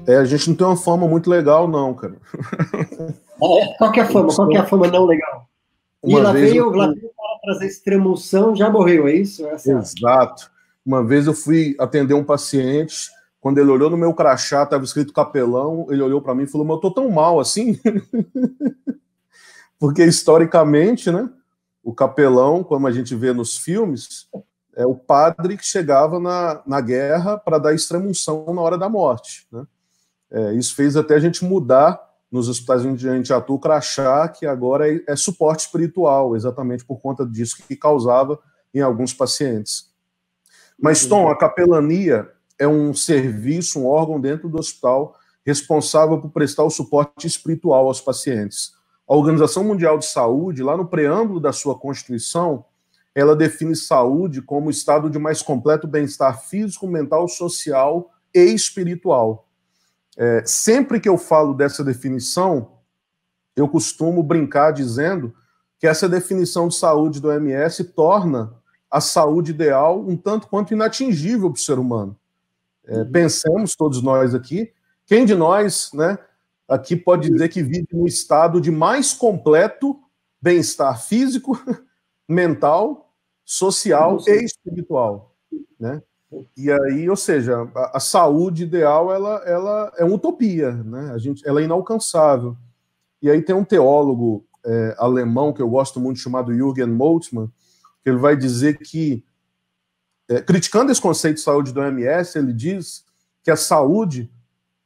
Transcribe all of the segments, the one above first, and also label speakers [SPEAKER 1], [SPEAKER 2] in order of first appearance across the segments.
[SPEAKER 1] A gente não tem uma fama muito legal, não, cara.
[SPEAKER 2] Qual que é a fama? Qual que é a fama não legal? E lá veio para trazer extrema-unção, já morreu, é isso?
[SPEAKER 1] Exato. Uma vez eu fui atender um paciente, quando ele olhou no meu crachá, estava escrito capelão, ele olhou para mim e falou, mas eu tô tão mal assim? Porque, historicamente, né, o capelão, como a gente vê nos filmes, é o padre que chegava na guerra para dar extrema-unção na hora da morte, né? Isso fez até a gente mudar nos hospitais onde a gente atua o crachá, que agora é suporte espiritual, exatamente por conta disso que causava em alguns pacientes. Mas, Tom, a capelania é um serviço, um órgão dentro do hospital responsável por prestar o suporte espiritual aos pacientes. A Organização Mundial de Saúde, lá no preâmbulo da sua Constituição, ela define saúde como estado de mais completo bem-estar físico, mental, social e espiritual. Sempre que eu falo dessa definição, eu costumo brincar dizendo que essa definição de saúde do OMS torna a saúde ideal um tanto quanto inatingível para o ser humano. Pensemos, todos nós aqui, quem de nós, né, aqui pode dizer que vive no estado de mais completo bem-estar físico, mental, social e espiritual, né? E aí, ou seja, a saúde ideal ela é uma utopia, né? Ela é inalcançável. E aí tem um teólogo alemão que eu gosto muito, chamado Jürgen Moltmann, que ele vai dizer que, criticando esse conceito de saúde do OMS, ele diz que a saúde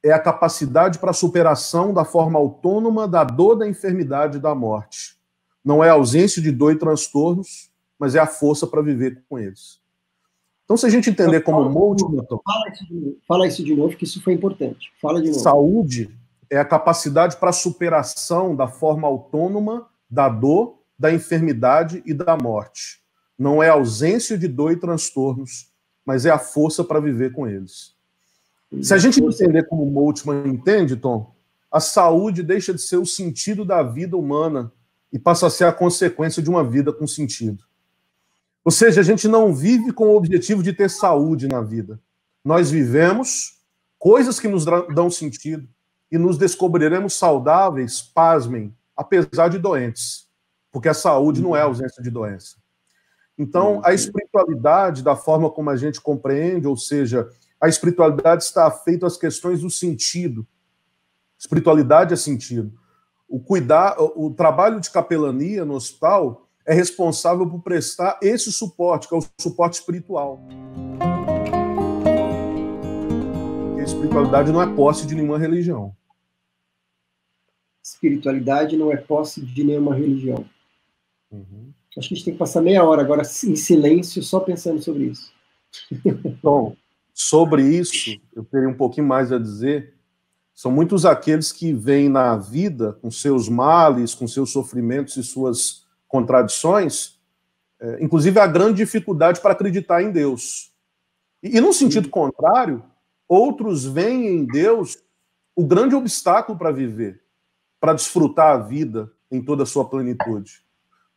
[SPEAKER 1] é a capacidade para a superação da forma autônoma da dor, da enfermidade e da morte. Não é a ausência de dor e transtornos, mas é a força para viver com eles. Então, se a gente entender como Moltmann...
[SPEAKER 2] Fala isso de novo, que isso foi importante. Fala de novo.
[SPEAKER 1] Saúde é a capacidade para a superação da forma autônoma da dor, da enfermidade e da morte. Não é a ausência de dor e transtornos, mas é a força para viver com eles. Se a gente entender como Moltmann entende, Tom, a saúde deixa de ser o sentido da vida humana e passa a ser a consequência de uma vida com sentido. Ou seja, a gente não vive com o objetivo de ter saúde na vida. Nós vivemos coisas que nos dão sentido e nos descobriremos saudáveis, pasmem, apesar de doentes, porque a saúde não é ausência de doença. Então, a espiritualidade, da forma como a gente compreende, ou seja, a espiritualidade está feita às questões do sentido. Espiritualidade é sentido. O trabalho de capelania no hospital é responsável por prestar esse suporte, que é o suporte espiritual. Porque a espiritualidade não é posse de nenhuma religião.
[SPEAKER 2] Espiritualidade não é posse de nenhuma religião. Acho que a gente tem que passar meia hora agora em silêncio, só pensando sobre isso.
[SPEAKER 1] Bom, sobre isso, eu teria um pouquinho mais a dizer. São muitos aqueles que vêm na vida com seus males, com seus sofrimentos e suas contradições, inclusive a grande dificuldade para acreditar em Deus. E num sentido contrário, outros veem em Deus o grande obstáculo para viver, para desfrutar a vida em toda a sua plenitude.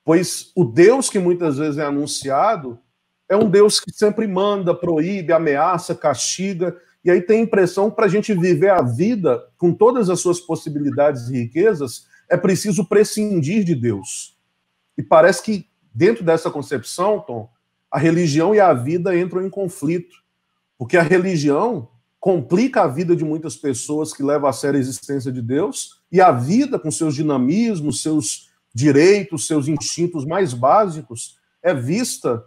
[SPEAKER 1] Pois o Deus que muitas vezes é anunciado é um Deus que sempre manda, proíbe, ameaça, castiga, e aí tem a impressão que para a gente viver a vida com todas as suas possibilidades e riquezas, é preciso prescindir de Deus. E parece que, dentro dessa concepção, Tom, a religião e a vida entram em conflito, porque a religião complica a vida de muitas pessoas que levam a sério a existência de Deus, e a vida, com seus dinamismos, seus direitos, seus instintos mais básicos, é vista,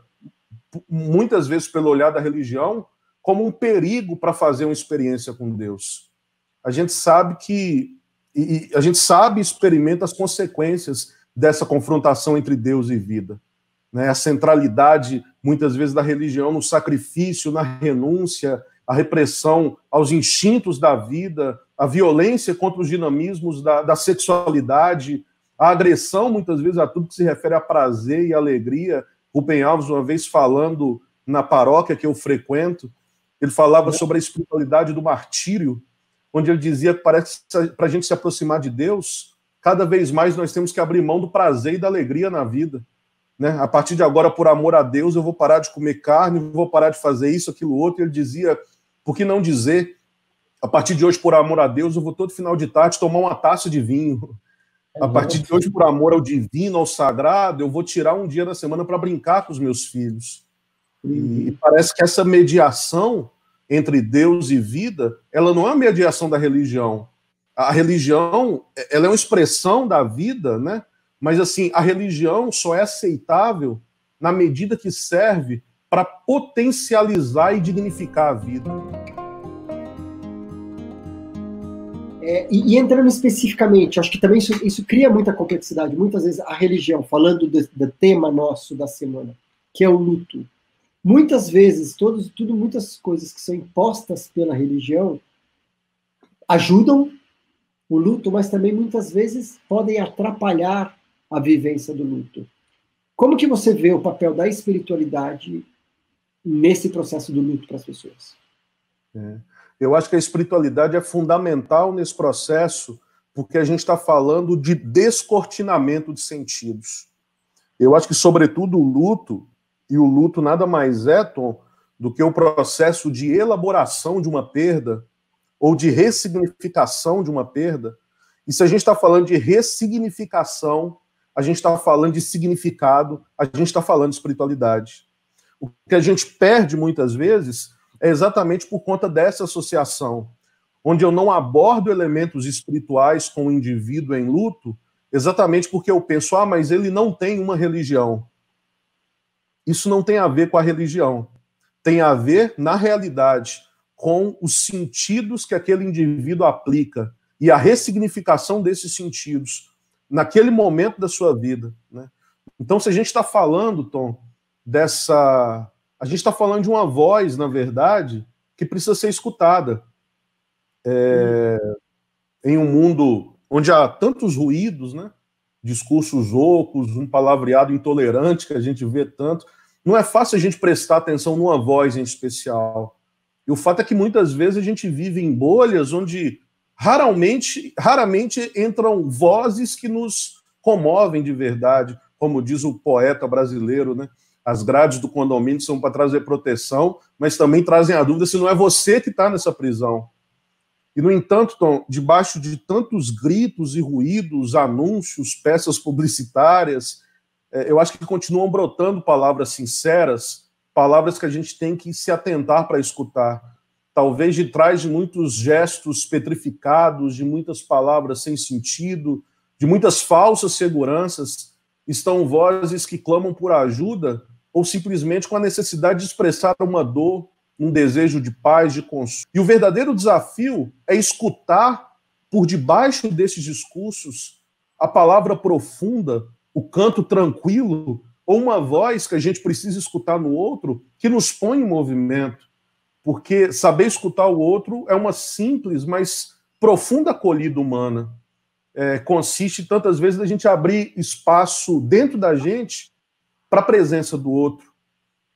[SPEAKER 1] muitas vezes pelo olhar da religião, como um perigo para fazer uma experiência com Deus. A gente sabe e experimenta as consequências dessa confrontação entre Deus e vida. A centralidade, muitas vezes, da religião no sacrifício, na renúncia, a repressão aos instintos da vida, a violência contra os dinamismos da sexualidade, a agressão, muitas vezes, a tudo que se refere a prazer e alegria. Rubem Alves, uma vez falando na paróquia que eu frequento, ele falava sobre a espiritualidade do martírio, onde ele dizia que parece que para a gente se aproximar de Deus, cada vez mais nós temos que abrir mão do prazer e da alegria na vida. A partir de agora, por amor a Deus, eu vou parar de comer carne, vou parar de fazer isso, aquilo, outro. E ele dizia, por que não dizer A partir de hoje, por amor a Deus, eu vou todo final de tarde tomar uma taça de vinho. A partir de hoje, por amor ao divino, ao sagrado, eu vou tirar um dia da semana para brincar com os meus filhos. E parece que essa mediação entre Deus e vida, ela não é uma mediação da religião. A religião, ela é uma expressão da vida, né? Mas, assim, a religião só é aceitável na medida que serve para potencializar e dignificar a vida.
[SPEAKER 2] E entrando especificamente, acho que também isso cria muita complexidade. Muitas vezes a religião, falando do tema nosso da semana, que é o luto, muitas vezes, muitas coisas que são impostas pela religião ajudam o luto, mas também muitas vezes podem atrapalhar a vivência do luto. Como que você vê o papel da espiritualidade nesse processo do luto para as pessoas?
[SPEAKER 1] Eu acho que a espiritualidade é fundamental nesse processo, porque a gente está falando de descortinamento de sentidos. Eu acho que, sobretudo, o luto nada mais é, Tom, do que o processo de elaboração de uma perda ou de ressignificação de uma perda. E se a gente está falando de ressignificação, a gente está falando de significado, a gente está falando de espiritualidade. O que a gente perde muitas vezes é exatamente por conta dessa associação, onde eu não abordo elementos espirituais com o indivíduo em luto, exatamente porque eu penso, mas ele não tem uma religião. Isso não tem a ver com a religião. Tem a ver, na realidade, com os sentidos que aquele indivíduo aplica e a ressignificação desses sentidos naquele momento da sua vida, né? Então, se a gente está falando, Tom, a gente está falando de uma voz, na verdade, que precisa ser escutada. Em um mundo onde há tantos ruídos, né? Discursos ocos, um palavreado intolerante que a gente vê tanto, não é fácil a gente prestar atenção numa voz em especial. E o fato é que muitas vezes a gente vive em bolhas onde raramente entram vozes que nos comovem de verdade, como diz o poeta brasileiro, né? As grades do condomínio são para trazer proteção, mas também trazem a dúvida se não é você que está nessa prisão. E, no entanto, Tom, debaixo de tantos gritos e ruídos, anúncios, peças publicitárias, eu acho que continuam brotando palavras sinceras, palavras que a gente tem que se atentar para escutar. Talvez de trás de muitos gestos petrificados, de muitas palavras sem sentido, de muitas falsas seguranças, estão vozes que clamam por ajuda ou simplesmente com a necessidade de expressar uma dor, um desejo de paz, de consolo. E o verdadeiro desafio é escutar por debaixo desses discursos a palavra profunda, o canto tranquilo, ou uma voz que a gente precisa escutar no outro que nos põe em movimento. Porque saber escutar o outro é uma simples, mas profunda acolhida humana. Consiste tantas vezes na gente abrir espaço dentro da gente para a presença do outro.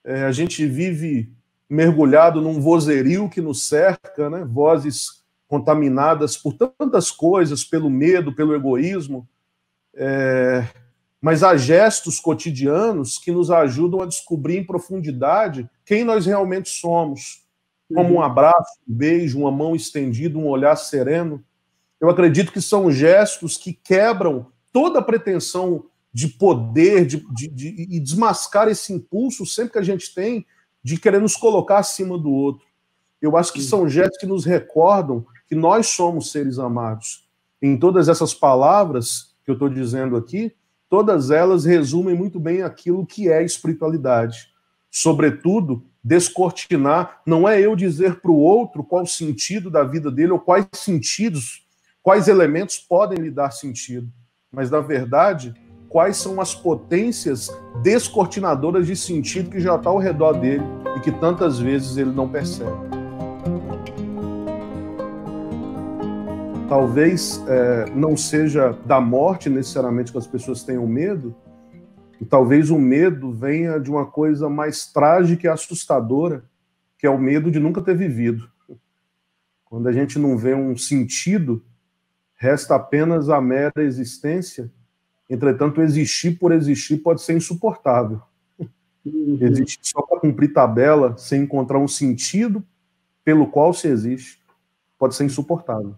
[SPEAKER 1] A gente vive mergulhado num vozerio que nos cerca, né? Vozes contaminadas por tantas coisas, pelo medo, pelo egoísmo, mas há gestos cotidianos que nos ajudam a descobrir em profundidade quem nós realmente somos, como um abraço, um beijo, uma mão estendida, um olhar sereno. Eu acredito que são gestos que quebram toda a pretensão de poder e desmascar esse impulso sempre que a gente tem de querer nos colocar acima do outro. Eu acho que são gestos que nos recordam que nós somos seres amados. Em todas essas palavras que eu estou dizendo aqui, todas elas resumem muito bem aquilo que é espiritualidade. Sobretudo, descortinar não é eu dizer para o outro qual o sentido da vida dele ou quais sentidos, quais elementos podem lhe dar sentido, mas, na verdade, quais são as potências descortinadoras de sentido que já está ao redor dele e que tantas vezes ele não percebe. Talvez não seja da morte necessariamente que as pessoas tenham medo, e talvez o medo venha de uma coisa mais trágica e assustadora, que é o medo de nunca ter vivido. Quando a gente não vê um sentido, resta apenas a mera existência. Entretanto, existir por existir pode ser insuportável. Existir só para cumprir tabela, sem encontrar um sentido pelo qual se existe, pode ser insuportável.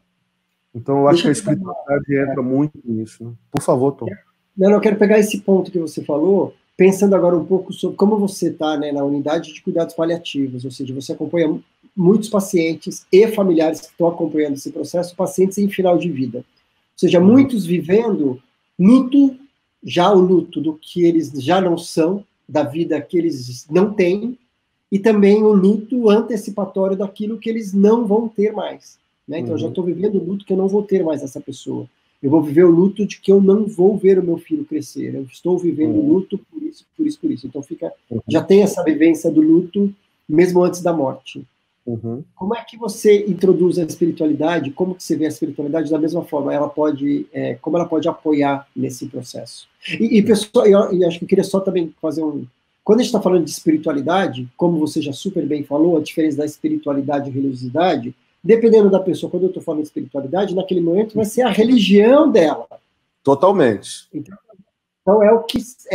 [SPEAKER 1] Então, eu acho que a espiritualidade entra muito nisso. Né? Por favor, Tom.
[SPEAKER 2] Não, eu quero pegar esse ponto que você falou, pensando agora um pouco sobre como você está, né, na unidade de cuidados paliativos, ou seja, você acompanha muitos pacientes e familiares que estão acompanhando esse processo, pacientes em final de vida. Ou seja, muitos vivendo luto, já o luto do que eles já não são, da vida que eles não têm, e também o luto antecipatório daquilo que eles não vão ter mais. Né? Então, eu já estou vivendo o luto que eu não vou ter mais essa pessoa. Eu vou viver o luto de que eu não vou ver o meu filho crescer. Eu estou vivendo o luto por isso, por isso, por isso. Então, já tem essa vivência do luto, mesmo antes da morte. Como é que você introduz a espiritualidade? Como que você vê a espiritualidade da mesma forma? Como ela pode apoiar nesse processo? Pessoal, eu acho que eu queria só também fazer Quando a gente está falando de espiritualidade, como você já super bem falou, a diferença da espiritualidade e religiosidade, dependendo da pessoa, quando eu estou falando de espiritualidade, naquele momento vai ser a religião dela.
[SPEAKER 1] Totalmente.
[SPEAKER 2] Então é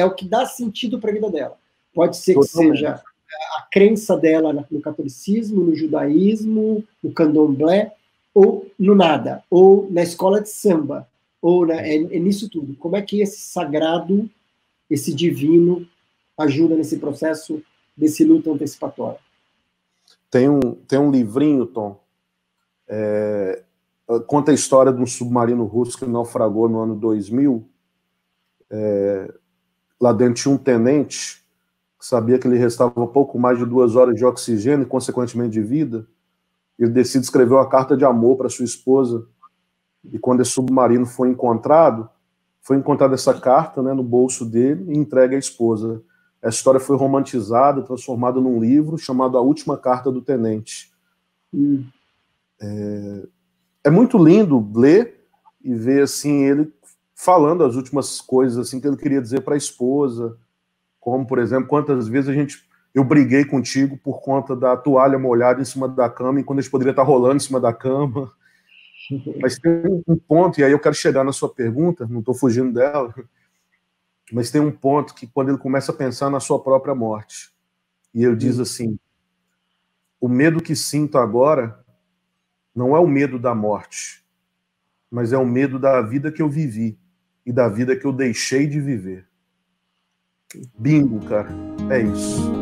[SPEAKER 2] o que dá sentido para a vida dela. Pode ser que seja a crença dela no catolicismo, no judaísmo, no candomblé, ou no nada, ou na escola de samba, ou é nisso tudo. Como é que esse sagrado, esse divino, ajuda nesse processo desse luto antecipatório?
[SPEAKER 1] Tem um livrinho, Tom, conta a história de um submarino russo que naufragou no ano 2000. Lá dentro tinha um tenente que sabia que ele restava pouco mais de 2 horas de oxigênio e, consequentemente, de vida. Ele decide escrever uma carta de amor para sua esposa. E quando esse submarino foi encontrada essa carta, né, no bolso dele e entregue à esposa. Essa história foi romantizada, transformada num livro chamado A Última Carta do Tenente. É muito lindo ler e ver assim, ele falando as últimas coisas assim, que ele queria dizer para a esposa, como, por exemplo, quantas vezes eu briguei contigo por conta da toalha molhada em cima da cama, enquanto a gente poderia estar rolando em cima da cama. Mas tem um ponto, e aí eu quero chegar na sua pergunta, não estou fugindo dela, mas tem um ponto que quando ele começa a pensar na sua própria morte, e ele diz assim: o medo que sinto agora não é o medo da morte, mas é o medo da vida que eu vivi e da vida que eu deixei de viver. Bingo, cara. É isso.